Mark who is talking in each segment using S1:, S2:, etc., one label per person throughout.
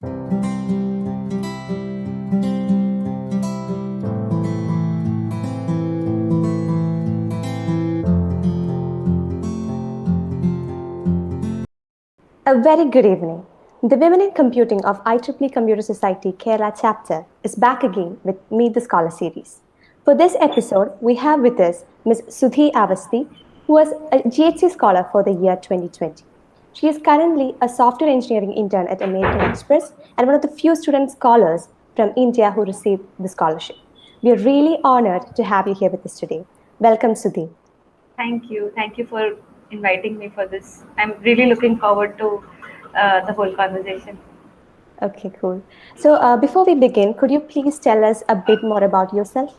S1: A very good evening. The Women in Computing of IEEE Computer Society Kerala chapter is back again with Meet the Scholar series. For this episode, we have with us Ms. Sudhi Avasti, who was a GHC scholar for the year 2020. She is currently a software engineering intern at American Express and one of the few student scholars from India who received the scholarship. We are really honored to have you here with us today. Welcome, Sudhi.
S2: Thank you. Thank you for inviting me for this. I'm really looking forward to the whole conversation.
S1: Okay, cool. So, before we begin, could you please tell us a bit more about yourself?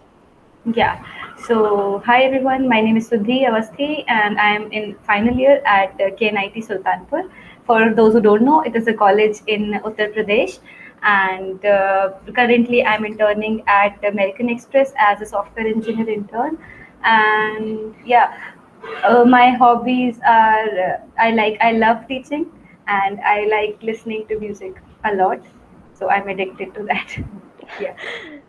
S2: Yeah. So, hi everyone. My name is Sudhi Avasti, and I am in final year at KNIT Sultanpur. For those who don't know, it is a college in Uttar Pradesh, and currently I'm interning at American Express as a software engineer intern. And yeah, my hobbies are I love teaching, and I like listening to music a lot. So I'm addicted to that. Yeah.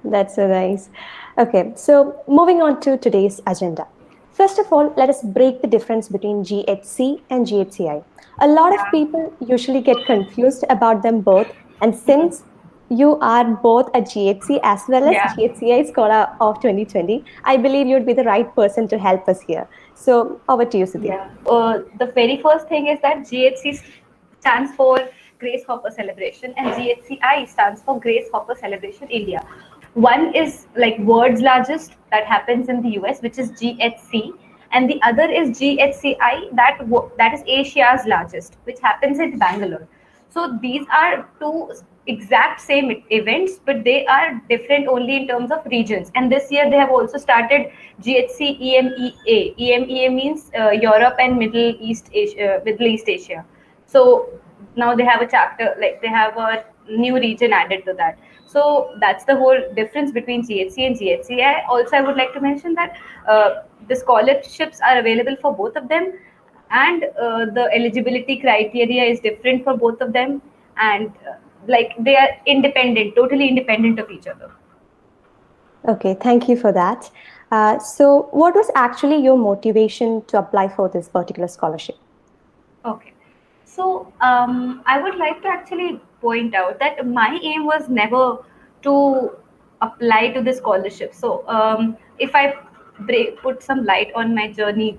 S1: That's so nice. Okay, so moving on to today's agenda. First of all, let us break the difference between GHC and GHCI. A lot of
S2: Yeah.
S1: people usually get confused about them both, and since you are both a GHC as well as
S2: Yeah.
S1: GHCI scholar of 2020, I believe you'd be the right person to help us here. So, over to you, Sudhi.
S2: Yeah. The very first thing is that GHC stands for Grace Hopper Celebration, and GHCI stands for Grace Hopper Celebration India. One is like world's largest that happens in the US, which is GHC, and the other is GHCI that is Asia's largest, which happens in Bangalore. So these are two exact same events, but they are different only in terms of regions. And this year they have also started GHC EMEA. EMEA means Europe and Middle East Asia. So now they have a chapter, like they have a new region added to that. So that's the whole difference between GHC and GHCI. Also, I would like to mention that the scholarships are available for both of them, and the eligibility criteria is different for both of them, and like they are independent, totally independent of each other.
S1: Okay, thank you for that. So, what was actually your motivation to apply for this particular scholarship?
S2: Okay. So I would like to actually point out that my aim was never to apply to the scholarship. So if I put some light on my journey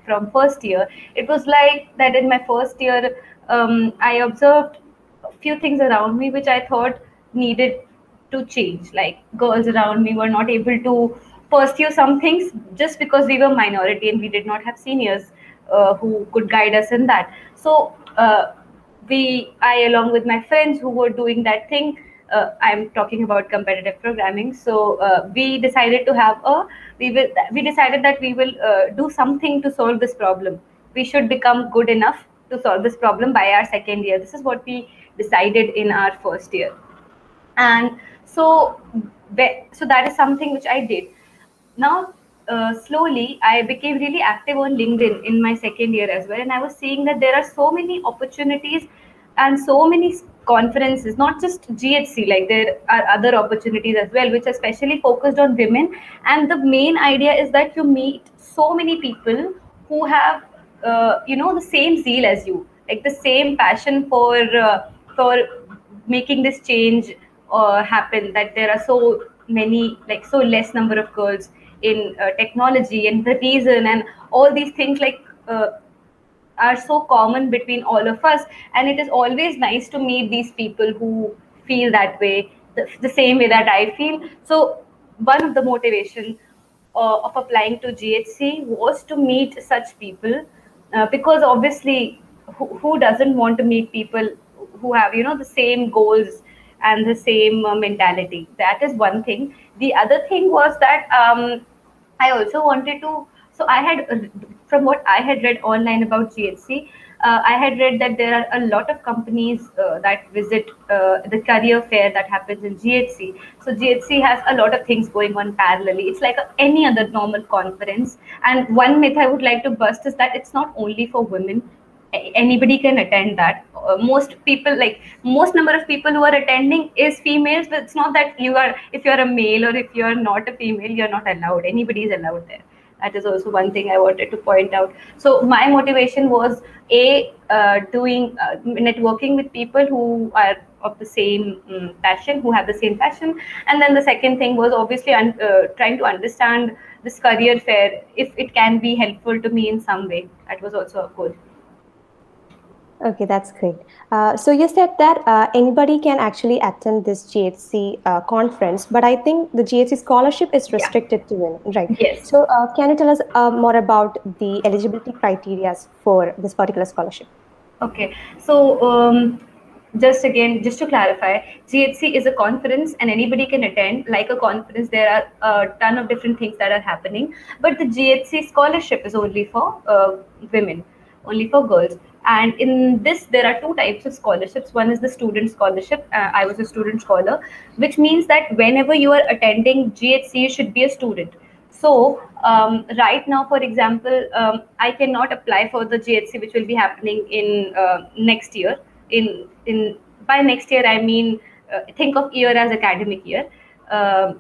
S2: from first year, it was like that in my first year, I observed a few things around me which I thought needed to change. Like girls around me were not able to pursue some things just because we were minority and we did not have seniors who could guide us in that. So I along with my friends who were doing that thing. I'm talking about competitive programming. So we decided that we will do something to solve this problem. We should become good enough to solve this problem by our second year. This is what we decided in our first year, and so so that is something which I did. Now slowly I became really active on LinkedIn in my second year as well, and I was seeing that there are so many opportunities and so many conferences, not just GHC, like there are other opportunities as well which are specially focused on women. And the main idea is that you meet so many people who have the same zeal as you, like the same passion for making this change happen, that there are so many, like so less number of girls in technology, and the reason and all these things are so common between all of us. And it is always nice to meet these people who feel that way, the same way that I feel. So one of the motivation of applying to GHC was to meet such people, because obviously who doesn't want to meet people who have the same goals and the same mentality. That is one thing. The other thing was that I also wanted to. So I had, from what I had read online about GHC, I had read that there are a lot of companies that visit the career fair that happens in GHC. So GHC has a lot of things going on parallelly. It's like any other normal conference. And one myth I would like to bust is that it's not only for women. anybody can attend that. Most people, like most number of people who are attending is females, but it's not that you are, if you're a male or if you're not a female, you're not allowed. Anybody is allowed there. That is also one thing I wanted to point out. So my motivation was doing networking with people who are of the same passion, who have the same passion. And then the second thing was obviously trying to understand this career fair, if it can be helpful to me in some way. That was also a goal.
S1: Okay, that's great. So you said that anybody can actually attend this GHC conference, but I think the GHC scholarship is
S2: Yeah.
S1: restricted to women, right?
S2: Yes.
S1: So can you tell us more about the eligibility criteria for this particular scholarship?
S2: Okay. So just again, just to clarify, GHC is a conference and anybody can attend. Like a conference, there are a ton of different things that are happening. But the GHC scholarship is only for women, only for girls. And in this, there are two types of scholarships. One is the student scholarship. I was a student scholar, which means that whenever you are attending GHC, you should be a student. So right now, for example, I cannot apply for the GHC, which will be happening in next year. In By next year, I mean think of year as academic year. Um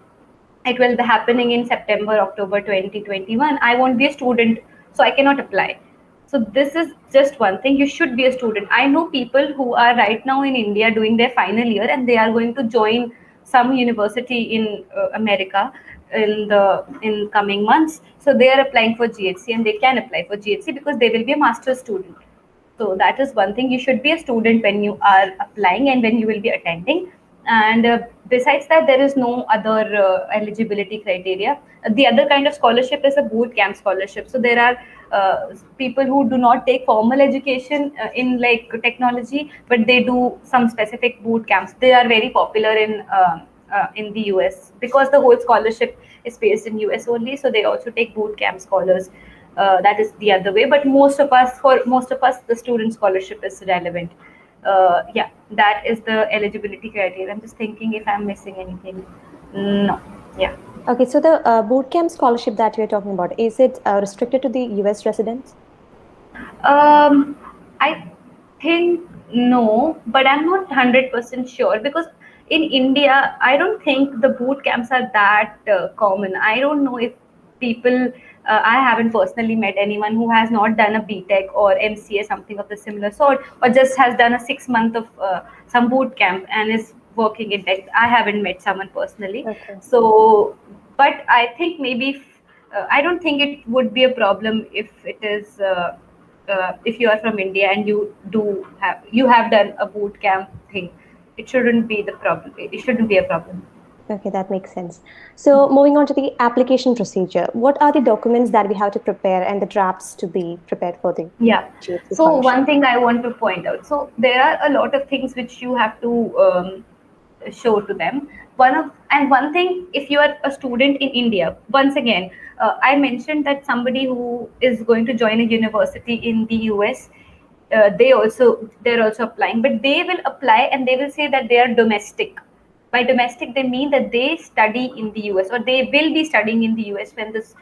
S2: it will be happening in September, October 2021. I won't be a student, so I cannot apply. So this is just one thing. You should be a student. I know people who are right now in India doing their final year, and they are going to join some university in America in coming months. So they are applying for GHC, and they can apply for GHC because they will be a master's student. So that is one thing. You should be a student when you are applying and when you will be attending. And besides that, there is no other eligibility criteria. The other kind of scholarship is a boot camp scholarship. So there are people who do not take formal education in like technology, but they do some specific boot camps. They are very popular in the US because the whole scholarship is based in US only. So they also take boot camp scholars. That is the other way. But for most of us, the student scholarship is relevant. Yeah, that is the eligibility criteria. I'm just thinking if I'm missing anything. No. Yeah.
S1: Okay, so the boot camp scholarship that you're talking about, is it restricted to the US residents?
S2: I think no, but I'm not 100% sure because in India, I don't think the boot camps are that common. I don't know if people, I haven't personally met anyone who has not done a BTech or MCA, something of the similar sort, or just has done a 6 month of some boot camp and is working in tech. I haven't met someone personally.
S1: Okay.
S2: So, but I think maybe I don't think it would be a problem if it is. If you are from India and you have done a boot camp thing, it shouldn't be the problem. It shouldn't be a problem.
S1: Okay, that makes sense. So moving on to the application procedure, what are the documents that we have to prepare and the drafts to be prepared for the
S2: Yeah.
S1: GHC
S2: So
S1: scholarship?
S2: one thing I want to point out. So there are a lot of things which you have to show to them. One thing, if you are a student in India, once again, I mentioned that somebody who is going to join a university in the US, they're also applying, but they will apply and they will say that they are domestic. By domestic, they mean that they study in the US or they will be studying in the US when this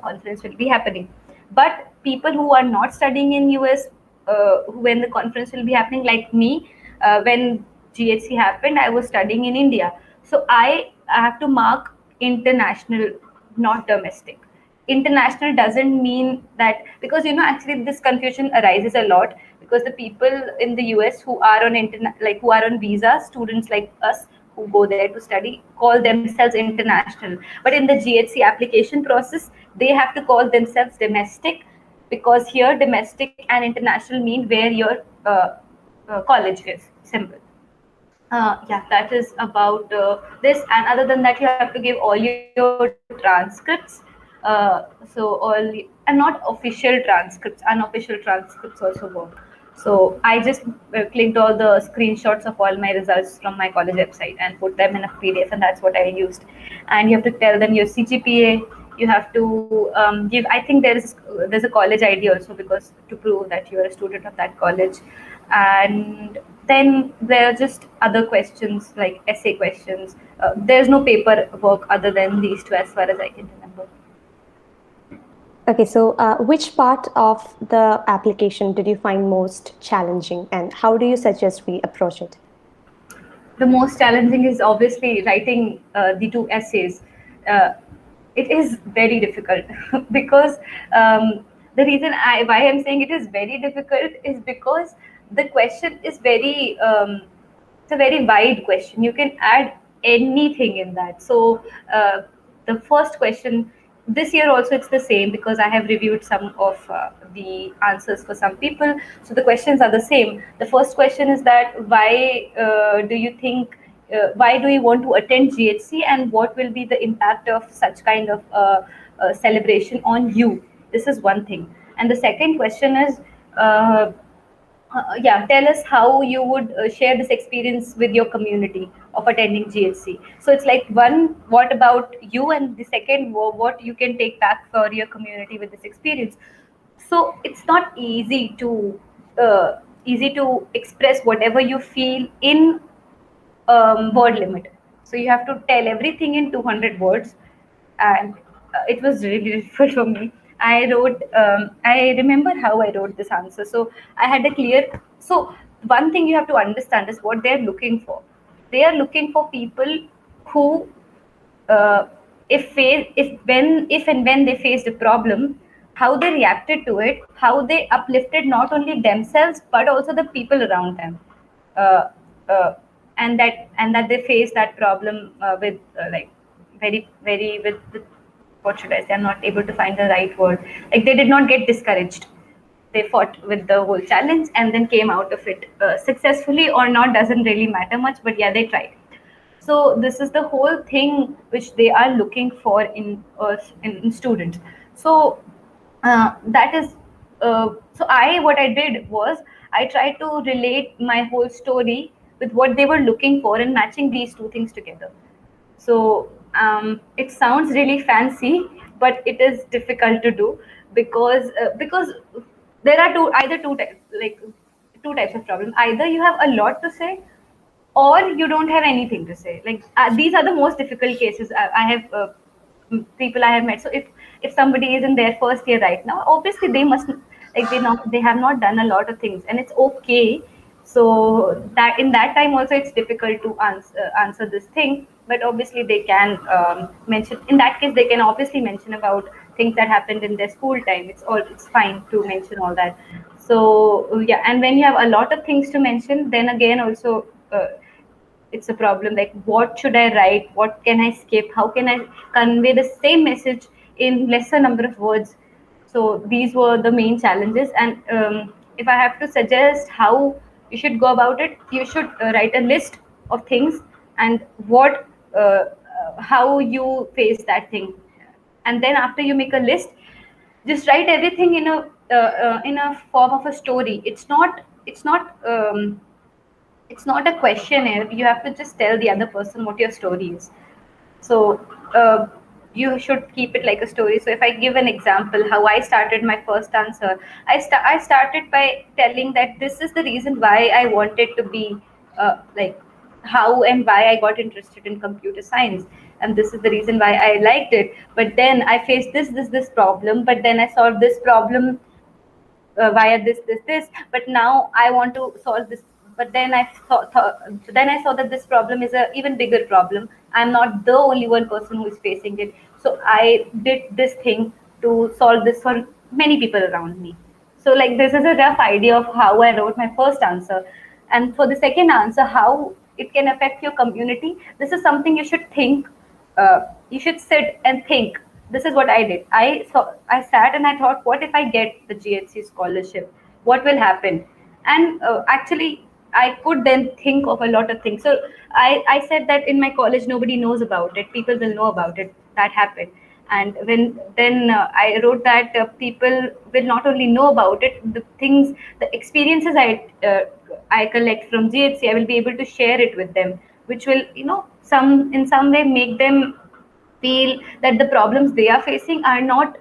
S2: conference will be happening. But people who are not studying in US, when the conference will be happening, like me, when GHC happened, I was studying in India. So I have to mark international, not domestic. International doesn't mean that, because actually this confusion arises a lot because the people in the US who are on like who are on visa, students like us who go there to study, call themselves international. But in the GHC application process, they have to call themselves domestic, because here domestic and international mean where your college is. Simple. Yeah, that is about this. And other than that, you have to give all your transcripts. So and not official transcripts, unofficial transcripts also work. So I just clicked all the screenshots of all my results from my college website and put them in a PDF, and that's what I used. And you have to tell them your CGPA. You have to give. I think there's a college ID also, because to prove that you are a student of that college. And then there are just other questions like essay questions. There's no paper work other than these two, as far as I can remember.
S1: Okay, so which part of the application did you find most challenging, and how do you suggest we approach it?
S2: The most challenging is obviously writing the two essays. Uh, it is very difficult because the reason why I'm saying it is very difficult is because the question is very it's a very wide question. You can add anything in that. So the first question this year also it's the same because I have reviewed some of the answers for some people. So the questions are the same. The first question is that why do you think why do you want to attend GHC and what will be the impact of such kind of celebration on you? This is one thing. And the second question is yeah, tell us how you would share this experience with your community of attending GHC. So it's like one, what about you, and the second, what you can take back for your community with this experience. So it's not easy to express whatever you feel in word limit. So you have to tell everything in 200 words, and it was really difficult for me. I remember how I wrote this answer. So I had a clear. So one thing you have to understand is what they're looking for. They are looking for people who uh, if and when they faced a problem, how they reacted to it, how they uplifted not only themselves but also the people around them, uh, uh, and that they face that problem with like very with what should I say? I'm not able to find the right word. Like they did not get discouraged. They fought with the whole challenge and then came out of it successfully or not doesn't really matter much. But yeah, they tried. So this is the whole thing which they are looking for in students. So that is so I what I did was I tried to relate my whole story with what they were looking for and matching these two things together. So it sounds really fancy, but it is difficult to do because there are two types, like two types of problem. Either you have a lot to say, or you don't have anything to say. Like these are the most difficult cases I have people I have met. So if somebody is in their first year right now, obviously they must like they have not done a lot of things, and it's okay. So that in that time also it's difficult to answer this thing, but obviously they can mention. In that case, they can obviously mention about things that happened in their school time. It's fine to mention all that. So yeah, and when you have a lot of things to mention, then again also. It's a problem, like what should I write, what can I skip, how can I convey the same message in lesser number of words. So these were the main challenges, and if I have to suggest how you should go about it, you should write a list of things and what how you face that thing, and then after you make a list, just write everything in a form of a story. It's not a questionnaire. You have to just tell the other person what your story is. So you should keep it like a story. So if I give an example, how I started my first answer, I started by telling that this is the reason why I wanted to be like how and why I got interested in computer science, and this is the reason why I liked it. But then I faced this problem. But then I solved this problem via this, but now I want to solve this. But then then I saw that this problem is a even bigger problem. I'm not the only one person who is facing it, so I did this thing to solve this for many people around me. So like this is a rough idea of how I wrote my first answer. And for the second answer, how it can affect your community, this is something you should think. You should sit and think. This is what I did. I sat and I thought, what if I get the GHC scholarship? What will happen? And actually, I could then think of a lot of things. So I said that in my college nobody knows about it. People will know about it. That happened. And when then I wrote that people will not only know about it, the experiences I collect from GHC, I will be able to share it with them, which will some in some way make them feel that the problems they are facing are not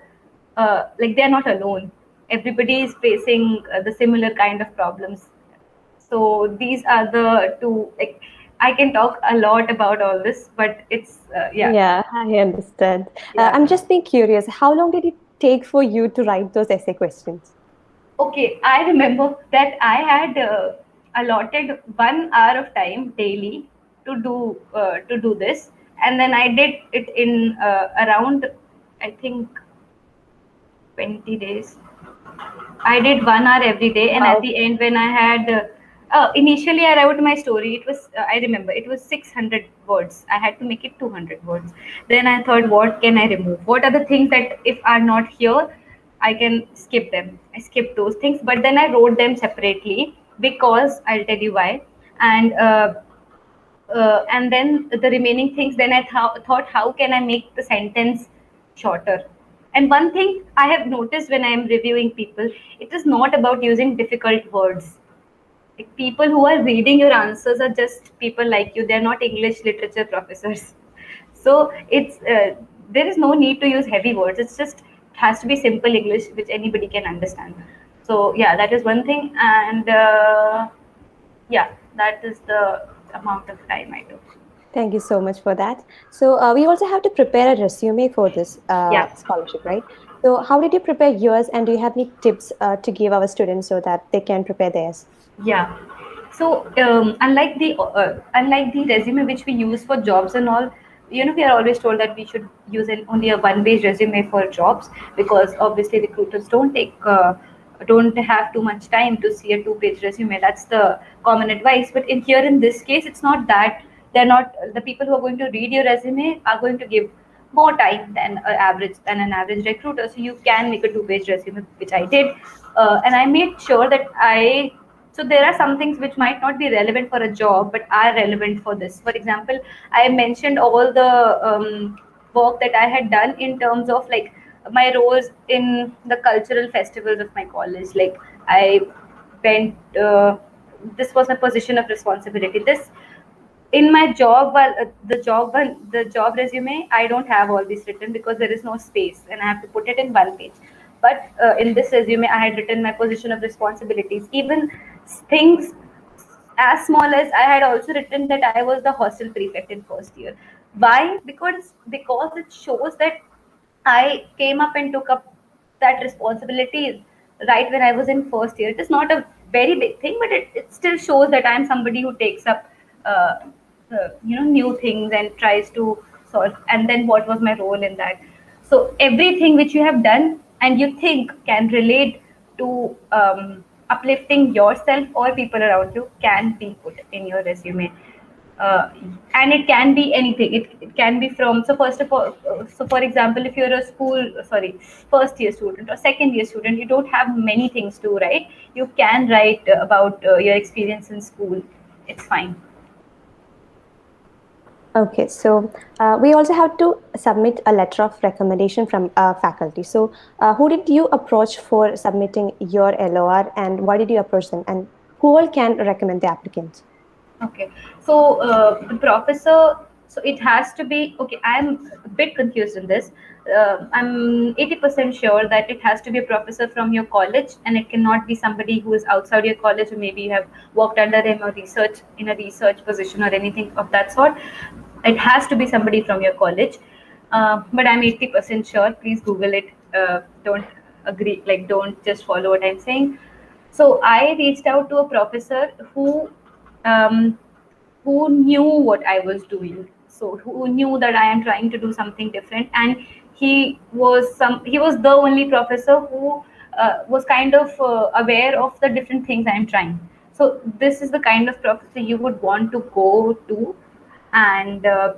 S2: like they are not alone. Everybody is facing the similar kind of problems. So these are the two. Like I can talk a lot about all this, but it's yeah,
S1: Yeah, I understand.
S2: yeah.
S1: I'm just being curious. How long did it take for you to write those essay questions?
S2: Okay, I remember that I had allotted 1 hour of time daily to do this, and then I did it in around, I think, 20 days. I did 1 hour every day, and at
S1: Wow.
S2: the end, when I had initially I wrote my story. It was I remember it was 600 words. I had to make it 200 words. Then I thought, what can I remove? What are the things that if are not here, I can skip them. I skipped those things, but then I wrote them separately because I'll tell you why. And then the remaining things, then I thought, how can I make the sentence shorter? And one thing I have noticed when I am reviewing people, it is not about using difficult words. Like, people who are reading your answers are just people like you. They're not English literature professors. So it's there is no need to use heavy words. It's just it has to be simple English which anybody can understand. So yeah, that is one thing. And yeah, that is the amount of time I took.
S1: Thank you so much for that. So we also have to prepare a resume for this
S2: Yeah.
S1: scholarship, right? So how did you prepare yours, and do you have any tips to give our students so that they can prepare theirs?
S2: Yeah. So unlike the resume which we use for jobs and all, we are always told that we should use only a one-page resume for jobs, because obviously recruiters don't have too much time to see a two-page resume. That's the common advice. But in this case, it's not that. They're not the people who are going to read your resume are going to give more time than an average recruiter. So you can make a two-page resume, which I did, and I made sure that I so there are some things which might not be relevant for a job but are relevant for this. For example, I mentioned all the work that I had done in terms of like my roles in the cultural festivals of my college. Like, I went. This was a position of responsibility. This in my job, well, the job resume, I don't have all these written because there is no space and I have to put it in one page. But in this resume I had written my position of responsibilities, even things as small as I had also written that I was the hostel prefect in first year. Why? Because it shows that I came up and took up that responsibility right when I was in first year. It is not a very big thing, but it still shows that I'm somebody who takes up uh, new things and tries to solve. And then what was my role in that? So everything which you have done and you think can relate to uplifting yourself or people around you can be put in your resume. uh, and it can be anything. It can be from, so first of all, so for example, if you're a first year student or second year student, you don't have many things to write. You can write about your experience in school. It's fine.
S1: Okay, so we also have to submit a letter of recommendation from faculty. So, who did you approach for submitting your LOR, and why did you approach them, and who all can recommend the applicant?
S2: Okay, so the professor, so it has to be, okay, I'm a bit confused in this. I'm 80% sure that it has to be a professor from your college, and it cannot be somebody who is outside your college, or maybe you have worked under him or research in a research position or anything of that sort. It has to be somebody from your college. But I'm 80% sure. Please Google it. Don't agree, like, don't just follow what I'm saying. So I reached out to a professor um, who knew what I was doing. So who knew that I am trying to do something different, and he was the only professor who was kind of aware of the different things I am trying. So this is the kind of professor you would want to go to. And uh,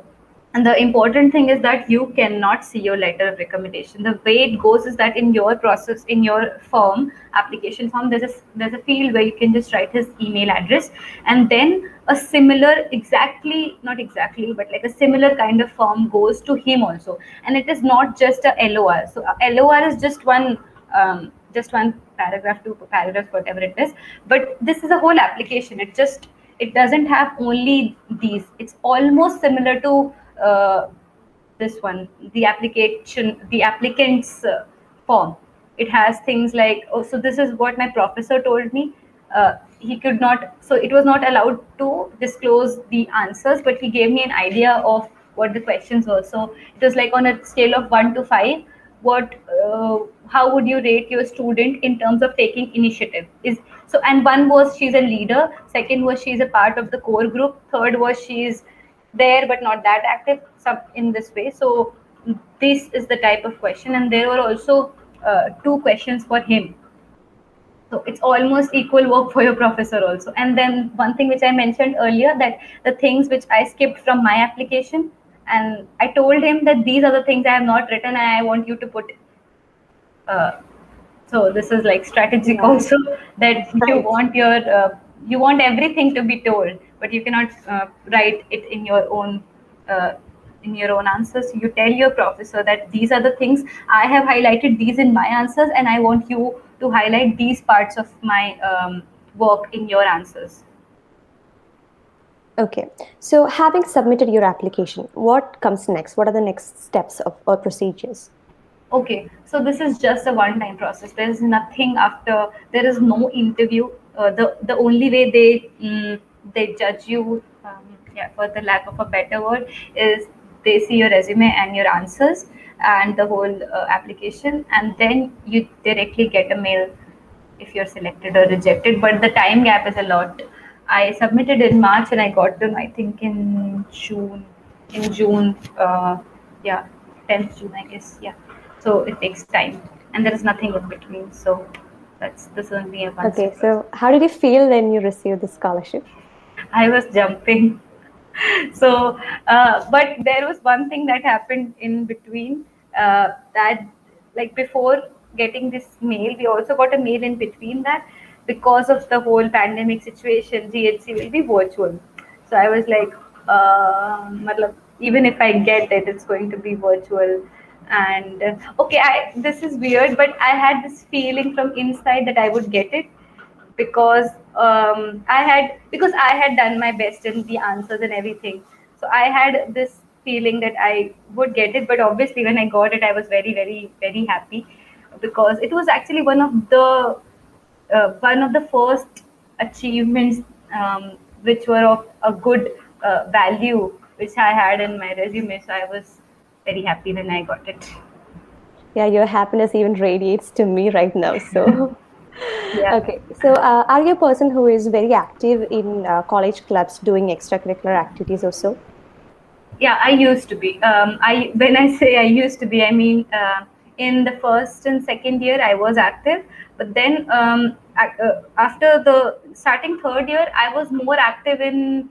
S2: and the important thing is that you cannot see your letter of recommendation. The way it goes is that in your process, in your form, application form, there's a field where you can just write his email address, and then a similar, exactly, not exactly, but like a similar kind of form goes to him also. And it is not just a LOR. So a LOR is just one paragraph, two paragraphs, whatever it is. But this is a whole application. It doesn't have only these. It's almost similar to this one, the applicant's form. It has things like, oh, so this is what my professor told me. He could not, so it was not allowed to disclose the answers, but he gave me an idea of what the questions were. So it was like on a scale of 1 to 5, what how would you rate your student in terms of taking initiative? Is so, and one was she's a leader, second was she's a part of the core group, third was she's there but not that active, sub in this way. So this is the type of question, and there were also two questions for him, so it's almost equal work for your professor also. And then one thing which I mentioned earlier, that the things which I skipped from my application, and I told him that these are the things I have not written and I want you to put. Uh, so this is like strategic
S1: Yeah,
S2: also, that
S1: right.
S2: you want everything to be told, but you cannot write it uh, in your own answers. You tell your professor that these are the things I have highlighted these in my answers, and I want you to highlight these parts of my work in your answers.
S1: Okay. So having submitted your application, what comes next? What are the next steps of or procedures?
S2: Okay, so this is just a one-time process. There is nothing after. There is no interview. The only way they judge you, yeah, for the lack of a better word, is they see your resume and your answers and the whole application, and then you directly get a mail if you're selected or rejected. But the time gap is a lot. I submitted in March and I got them, I think, in June. In June, yeah, 10th June, I guess. Yeah. So it takes time, and there is nothing in between. So that's this only a
S1: Okay.
S2: one-step process.
S1: So how did you feel when you received the scholarship?
S2: I was jumping. So, but there was one thing that happened in between, that, like, before getting this mail, we also got a mail in between that because of the whole pandemic situation, GHC will be virtual. So I was like, matlab, even if I get it, it's going to be virtual. And okay, this is weird, but I had this feeling from inside that I would get it, because because I had done my best in the answers and everything. So I had this feeling that I would get it. But obviously, when I got it, I was very, very, very happy, because it was actually one of the first achievements, which were of a good value, which I had in my resume. So I was very happy when I got it.
S1: Yeah, your happiness even radiates to me right now. So,
S2: Yeah.
S1: okay. So, are you a person who is very active in college clubs doing extracurricular activities also?
S2: Yeah, I used to be. I When I say I used to be, I mean, in the first and second year I was active, but then after the starting third year, I was more active in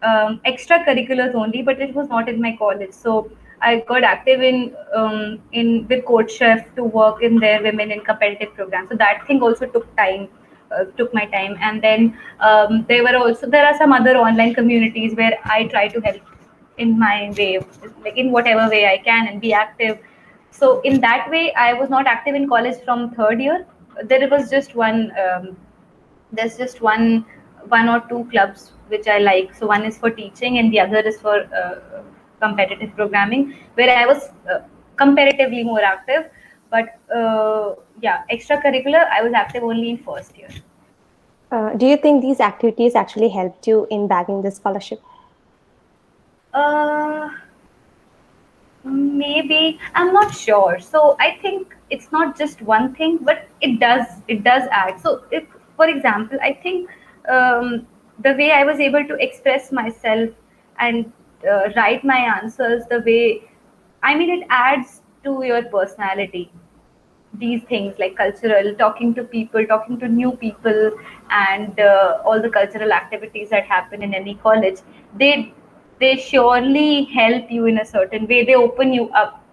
S2: extracurriculars only, but it was not in my college. So I got active in with Coach Chef to work in their women in competitive program. So that thing also took my time. And then there are some other online communities where I try to help in my way, like in whatever way I can, and be active. So in that way, I was not active in college from third year. There was just one. There's just one or two clubs which I like. So one is for teaching, and the other is for competitive programming, where I was comparatively more active. But yeah, extracurricular, I was active only in first year.
S1: Do you think these activities actually helped you in bagging the scholarship?
S2: Uh, Maybe, I'm not sure. So I think it's not just one thing, but it does add. So if, for example, I think the way I was able to express myself and write my answers, the way, I mean, it adds to your personality. These things like cultural, talking to people, talking to new people, and all the cultural activities that happen in any college, they surely help you in a certain way. They open you up.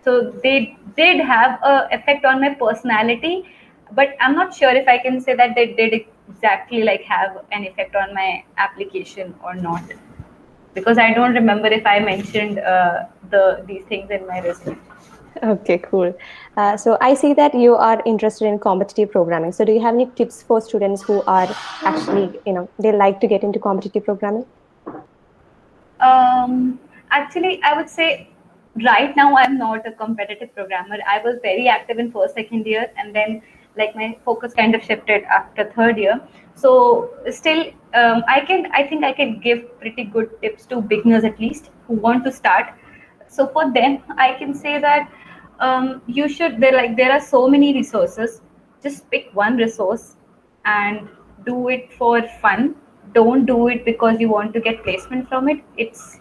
S2: So they did have a effect on my personality, but I'm not sure if I can say that they did exactly like have an effect on my application or not, because I don't remember if I mentioned these things in my resume.
S1: Okay, cool. So I see that you are interested in competitive programming. So do you have any tips for students who are actually, they like to get into competitive programming?
S2: Actually, I would say right now I'm not a competitive programmer. I was very active in first, second year, and then like my focus kind of shifted after third year. So still, I think I can give pretty good tips to beginners, at least, who want to start. So for them, I can say that. You should, there are so many resources. Just pick one resource and do it for fun. Don't do it because you want to get placement from it. It's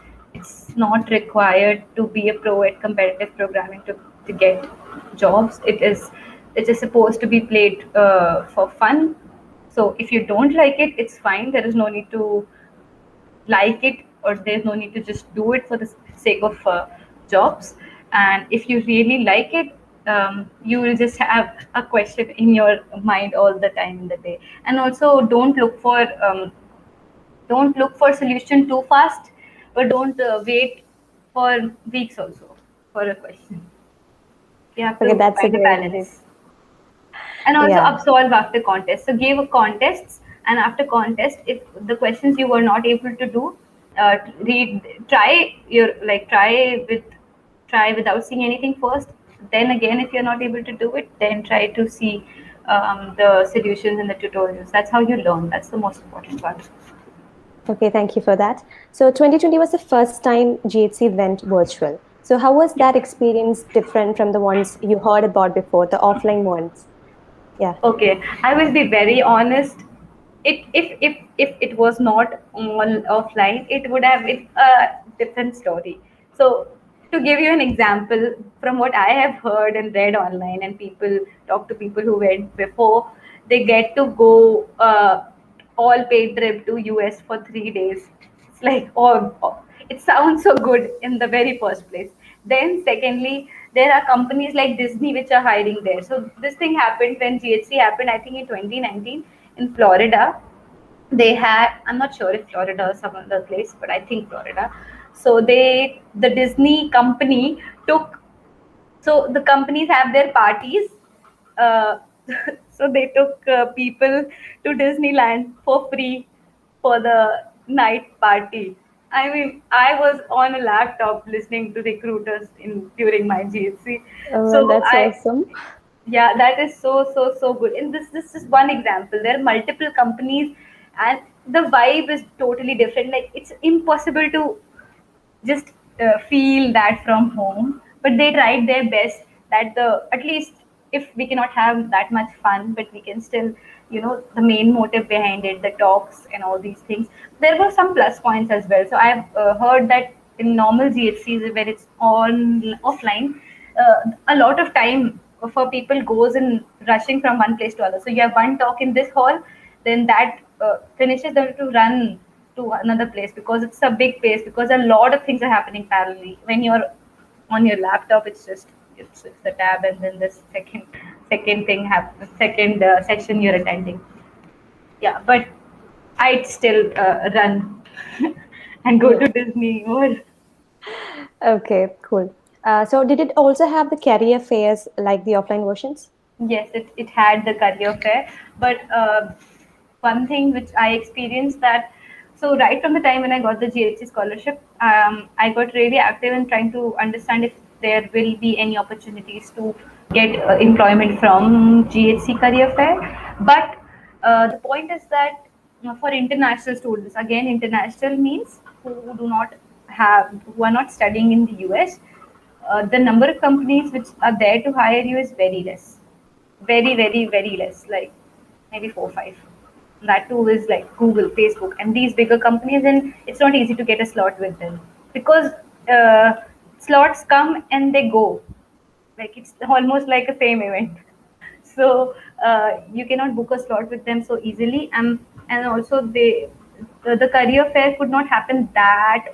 S2: not required to be a pro at competitive programming to get jobs. It is supposed to be played for fun. So if you don't like it, it's fine. There is no need to like it, or there's no need to just do it for the sake of jobs. And if you really like it, you will just have a question in your mind all the time in the day. And also, don't look for solution too fast, but don't wait for weeks also for a question. You have
S1: Okay,
S2: to
S1: that's a
S2: find a
S1: great tip.
S2: balance. And also
S1: Yeah.
S2: absolve after contest. So give a contests, and after contest, if the questions you were not able to do, read, try without seeing anything first. Then again, if you're not able to do it, then try to see the solutions in the tutorials. That's how you learn. That's the most important part.
S1: Okay, thank you for that. So 2020 was the first time GHC went virtual. So how was
S2: Yeah.
S1: that experience different from the ones you heard about before, the offline ones? Yeah.
S2: Okay, I will be very honest. If it was not all offline, it would have been a different story. So, to give you an example from what I have heard and read online, and people talk to people who went before, they get to go all paid trip to US for 3 days. It's like, oh, it sounds so good in the very first place. Then, secondly, there are companies like Disney which are hiring there. So this thing happened when GHC happened, I think in 2019 in Florida. They had, I'm not sure if Florida or some other place, but I think Florida. So the Disney company took, so the companies have their parties. Uh, so they took people to Disneyland for free for the night party. I mean, I was on a laptop listening to recruiters in during my GHC.
S1: Oh, well,
S2: So
S1: that's
S2: I,
S1: awesome.
S2: yeah, that is so good. And this is one example. There are multiple companies, and the vibe is totally different. Like, it's impossible to just feel that from home, but they tried their best that the at least, if we cannot have that much fun, but we can still, the main motive behind it, the talks and all these things, there were some plus points as well. So I've heard that in normal GHCs where it's on offline, a lot of time for people goes in rushing from one place to other. So you have one talk in this hall, then that finishes, them to run to another place because it's a big place, because a lot of things are happening parallelly. When you're on your laptop, it's the tab, and then this second thing happens, second section you're attending. Yeah, but I'd still run and go
S1: Yeah.
S2: to Disney or.
S1: Okay, cool. So did it also have the career fairs like the offline versions?
S2: Yes, it had the career fair, but one thing which I experienced that, so right from the time when I got the GHC scholarship, I got really active in trying to understand if there will be any opportunities to get employment from GHC career fair. But the point is that for international students, again, international means who are not studying in the US, the number of companies which are there to hire you is very less, very less, like maybe 4 5. That too is like Google, Facebook, and these bigger companies, and it's not easy to get a slot with them because uh, slots come and they go, like it's almost like a same event. So you cannot book a slot with them so easily, and also the career fair could not happen that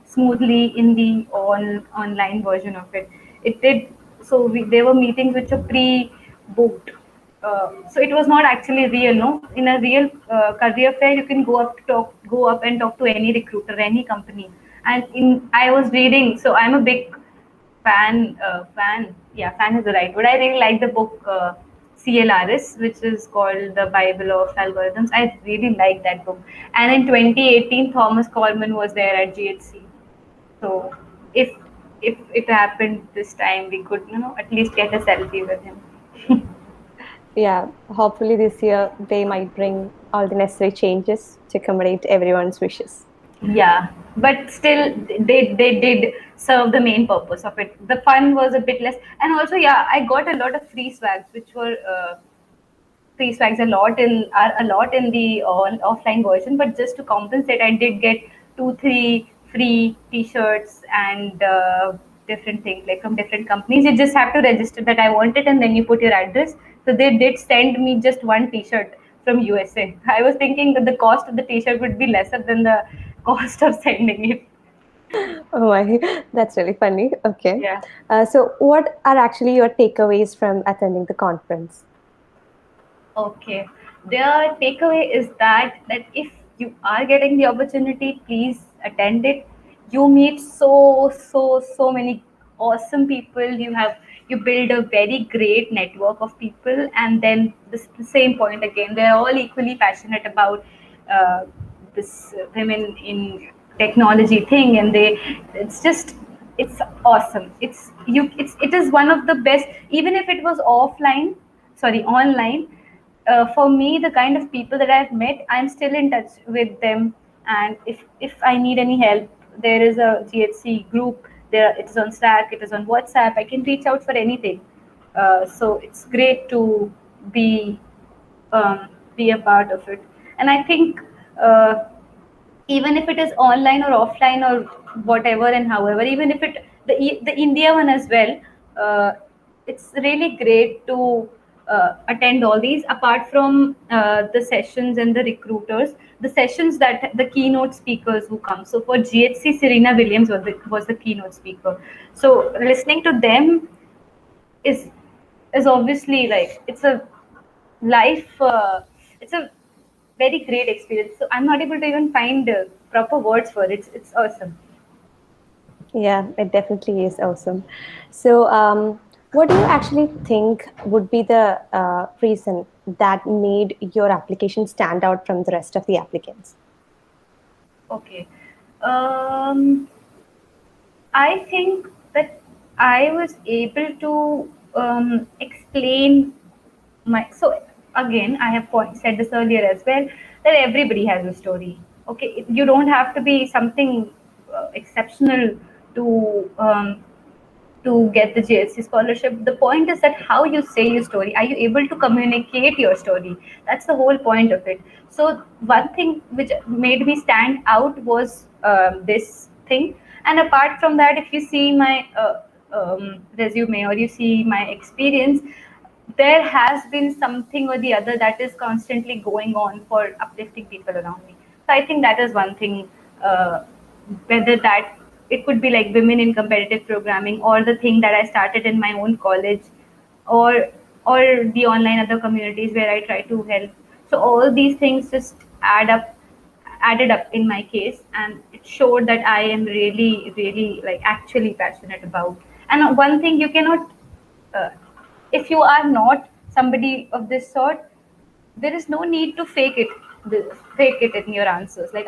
S2: smoothly in the online version of it. It did. So there were meetings which were pre-booked, so it was not actually real. No, in a real career fair, you can go up and talk to any recruiter, any company. And I was reading, so I'm a big yeah, fan is the right word. I really like the book CLRS, which is called The Bible of Algorithms. I really like that book. And in 2018, Thomas Coleman was there at GHC. So if if it happened this time, we could, at least get a selfie with him.
S1: Yeah, hopefully this year they might bring all the necessary changes to accommodate everyone's wishes.
S2: Yeah, but still, they did serve the main purpose of it. The fun was a bit less, and also, yeah, I got a lot of free swags, which were free swags a lot in the offline version. But just to compensate, I did get 2 3 free T-shirts and different things like from different companies. You just have to register that I want it, and then you put your address. So they did send me just one T-shirt from USA. I was thinking that the cost of the T-shirt would be lesser than the cost of sending it.
S1: Oh my, that's really funny. Okay.
S2: Yeah.
S1: So, what are actually your takeaways from attending the conference?
S2: Okay. The takeaway is that if you are getting the opportunity, please attend it. You meet so many awesome people. You build a very great network of people, and then the same point again. They're all equally passionate about uh, this women in technology thing, and it's just it's awesome. It is one of the best, even if it was offline, sorry, online. For me, the kind of people that I've met, I'm still in touch with them. And if I need any help, there is a GHC group. There, it is on Slack, it is on WhatsApp. I can reach out for anything. So it's great to be be a part of it. And I think even if it is online or offline or whatever and however, even if the India one as well, uh, it's really great to attend all these. Apart from the sessions and the recruiters, the sessions that the keynote speakers who come. So for GHC, Serena Williams was the keynote speaker. So listening to them is is obviously like it's a life it's a very great experience. So I'm not able to even find proper words for it. It's awesome.
S1: Yeah, it definitely is awesome. So, what do you actually think would be the reason that made your application stand out from the rest of the applicants?
S2: Okay. um, I think that I was able to explain my. So again, I have said this earlier as well, that everybody has a story. Okay, you don't have to be something exceptional to get the JSC scholarship. The point is that how you say your story. Are you able to communicate your story? That's the whole point of it. So one thing which made me stand out was this thing. And apart from that, if you see my resume or you see my experience, there has been something or the other that is constantly going on for uplifting people around me. So I think that is one thing. Whether that it could be like women in competitive programming, or the thing that I started in my own college, or or the online other communities where I try to help. So all these things just added up in my case, and it showed that I am really like actually passionate about. And one thing you cannot, uh, if you are not somebody of this sort, there is no need to fake it in your answers. Like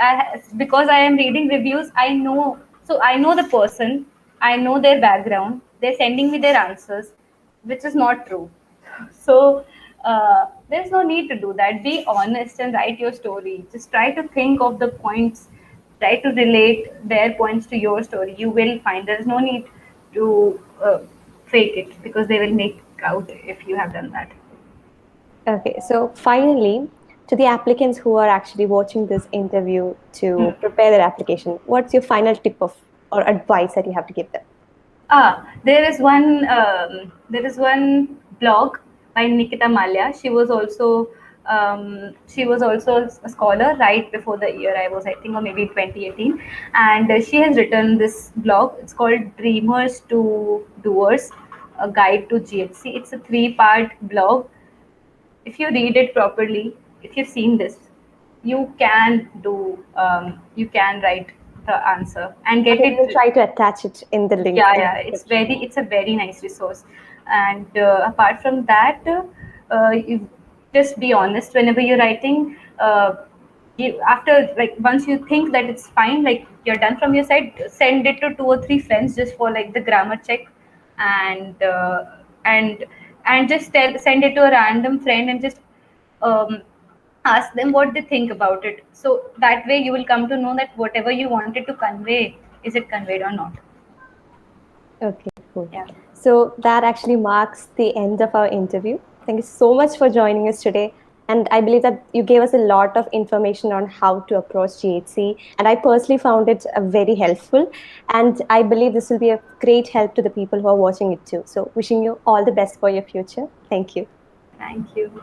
S2: because I am reading reviews, I know. So I know the person, I know their background, they're sending me their answers, which is not true. So there's no need to do that. Be honest and write your story. Just try to think of the points, try to relate their points to your story. You will find there's no need to fake it, because they will make out if you have done that.
S1: Okay, so finally, to the applicants who are actually watching this interview
S2: Hmm.
S1: to prepare their application, what's your final tip of or advice that you have to give them?
S2: There is one blog by Nikita Malia. She was also a scholar right before the year I was, I think, or maybe 2018, and she has written this blog. It's called Dreamers to Doers, a guide to GHC. It's a 3-part blog. If you read it properly, if you've seen this, you can write the answer and get
S1: Okay, we will
S2: it.
S1: try to attach it in the link
S2: Yeah,
S1: in the
S2: yeah,
S1: description.
S2: it's a very nice resource. And apart from that, you just be honest whenever you're writing. After, like, once you think that it's fine, like you're done from your side, send it to 2 or 3 friends just for like the grammar check. And and just send it to a random friend, and just um, ask them what they think about it. So that way you will come to know that whatever you wanted to convey, is it conveyed or not.
S1: Okay, cool.
S2: Yeah.
S1: So that actually marks the end of our interview. Thank you so much for joining us today. And I believe that you gave us a lot of information on how to approach GHC. And I personally found it very helpful. And I believe this will be a great help to the people who are watching it too. So wishing you all the best for your future. Thank you.
S2: Thank you.